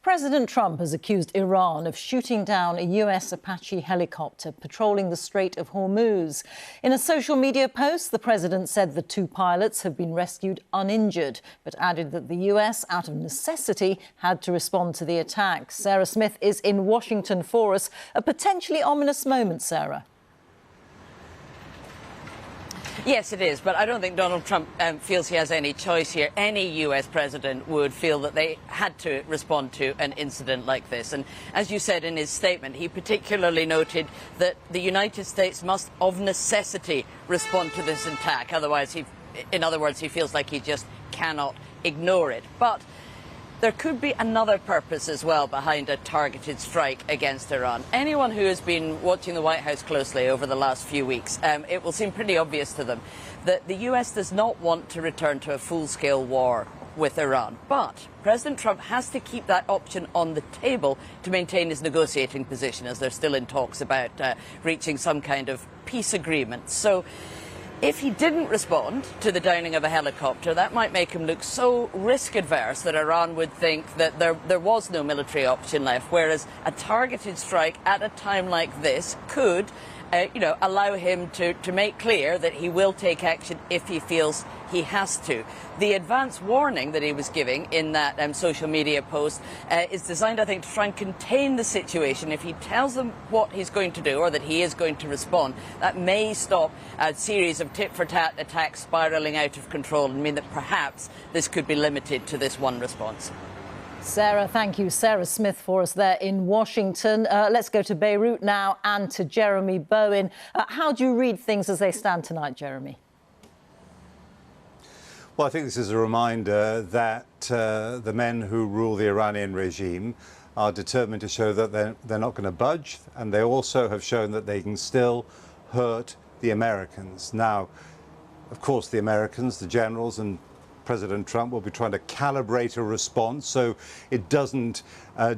President Trump has accused Iran of shooting down a US Apache helicopter patrolling the Strait of Hormuz. In a social media post, the president said the two pilots have been rescued uninjured, but added that the US, out of necessity, had to respond to the attack. Sarah Smith is in Washington for us. A potentially ominous moment, Sarah. Yes, it is, but I don't think Donald Trump feels he has any choice here. Any US president would feel that they had to respond to an incident like this. And as you said in his statement, he particularly noted that the United States must, of necessity, respond to this attack. Otherwise, in other words, he feels like he just cannot ignore it. But there could be another purpose as well behind a targeted strike against Iran. Anyone who has been watching the White House closely over the last few weeks, it will seem pretty obvious to them that the US does not want to return to a full-scale war with Iran. But President Trump has to keep that option on the table to maintain his negotiating position, as they're still in talks about reaching some kind of peace agreement. So if he didn't respond to the downing of a helicopter, that might make him look so risk-adverse that Iran would think that there was no military option left, whereas a targeted strike at a time like this could allow him to make clear that he will take action if he feels he has to. The advance warning that he was giving in that social media post is designed, I think, to try and contain the situation. If he tells them what he's going to do or that he is going to respond, that may stop a series of tit-for-tat attacks spiralling out of control and mean that perhaps this could be limited to this one response. Sarah, thank you. Sarah Smith for us there in Washington. Let's go to Beirut now and to Jeremy Bowen. How do you read things as they stand tonight, Jeremy? Well, I think this is a reminder that the men who rule the Iranian regime are determined to show that they're not going to budge, and they also have shown that they can still hurt the Americans. Now, of course, the Americans, the generals and President Trump will be trying to calibrate a response so it doesn't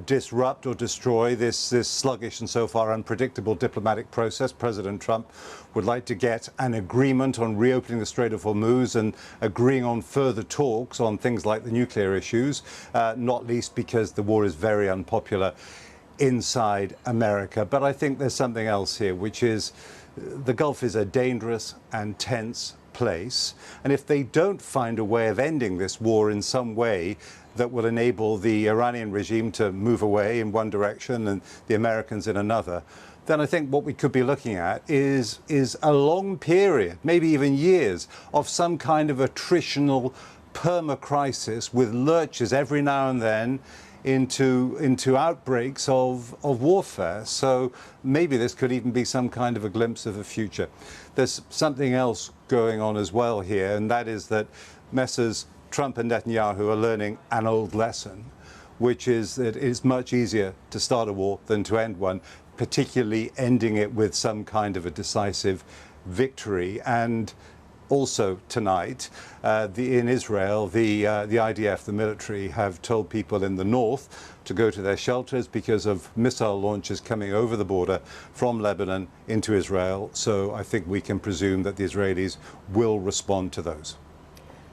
disrupt or destroy this sluggish and so far unpredictable diplomatic process. President Trump would like to get an agreement on reopening the Strait of Hormuz and agreeing on further talks on things like the nuclear issues, not least because the war is very unpopular inside America. But I think there's something else here, which is the Gulf is a dangerous and tense place, and if they don't find a way of ending this war in some way that will enable the Iranian regime to move away in one direction and the Americans in another, then I think what we could be looking at is a long period, maybe even years, of some kind of attritional perma-crisis with lurches every now and then into outbreaks of warfare. So maybe this could even be some kind of a glimpse of the future. There's something else going on as well here, and that is that Messrs. Trump and Netanyahu are learning an old lesson, which is that it's much easier to start a war than to end one, particularly ending it with some kind of a decisive victory. And also tonight, in Israel, the IDF, the military, have told people in the north to go to their shelters because of missile launches coming over the border from Lebanon into Israel. So I think we can presume that the Israelis will respond to those.